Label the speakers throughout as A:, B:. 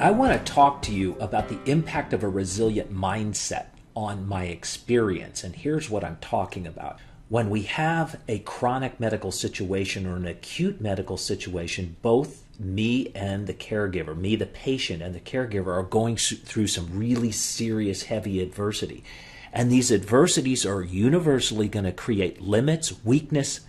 A: I want to talk to you about the impact of a resilient mindset on my experience. And here's what I'm talking about. When we have a chronic medical situation or an acute medical situation, both me and the caregiver, me, the patient, and the caregiver are going through some really serious, heavy adversity. And these adversities are universally going to create limits, weakness,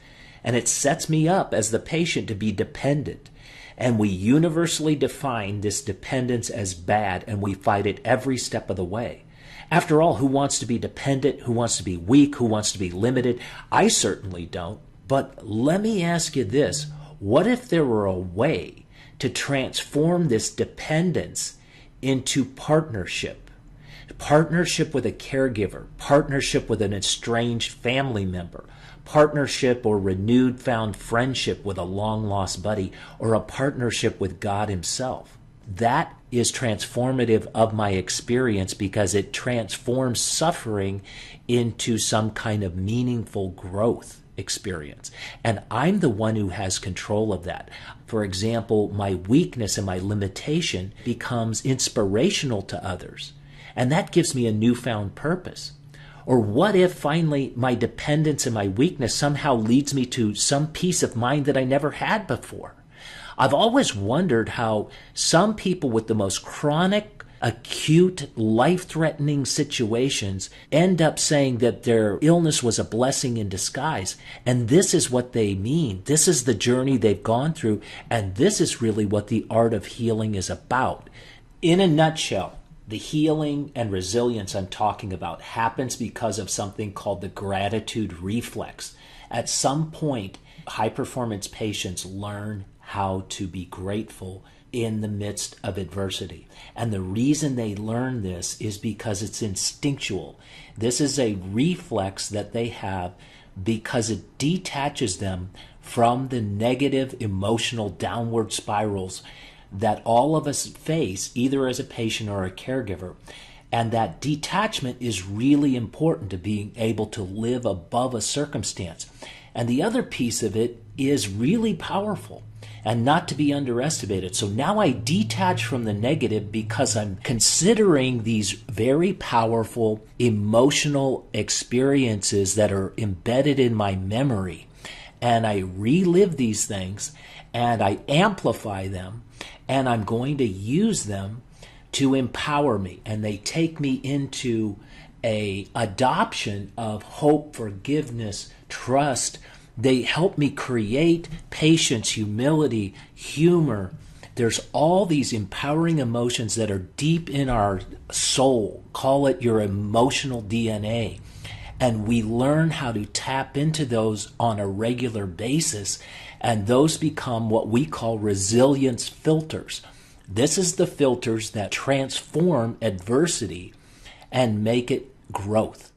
A: and it sets me up as the patient to be dependent. And we universally define this dependence as bad, and we fight it every step of the way. After all, who wants to be dependent? Who wants to be weak? Who wants to be limited? I certainly don't. But let me ask you this. What if there were a way to transform this dependence into partnership? Partnership with a caregiver, partnership with an estranged family member, partnership or renewed found friendship with a long-lost buddy, or a partnership with God Himself. That is transformative of my experience because it transforms suffering into some kind of meaningful growth experience. And I'm the one who has control of that. For example, my weakness and my limitation becomes inspirational to others. And that gives me a newfound purpose. Or what if finally my dependence and my weakness somehow leads me to some peace of mind that I never had before? I've always wondered how some people with the most chronic, acute, life-threatening situations end up saying that their illness was a blessing in disguise. And this is what they mean. This is the journey they've gone through. And this is really what the art of healing is about. In a nutshell, the healing and resilience I'm talking about happens because of something called the gratitude reflex. At some point, high-performance patients learn how to be grateful in the midst of adversity. And the reason they learn this is because it's instinctual. This is a reflex that they have because it detaches them from the negative emotional downward spirals that all of us face, either as a patient or a caregiver. And that detachment is really important to being able to live above a circumstance. And the other piece of it is really powerful and not to be underestimated. So now I detach from the negative because I'm considering these very powerful emotional experiences that are embedded in my memory. And I relive these things and I amplify them. And I'm going to use them to empower me. And they take me into a adoption of hope, forgiveness, trust. They help me create patience, humility, humor. There's all these empowering emotions that are deep in our soul. Call it your emotional DNA. And we learn how to tap into those on a regular basis. And those become what we call resilience filters. This is the filters that transform adversity and make it growth.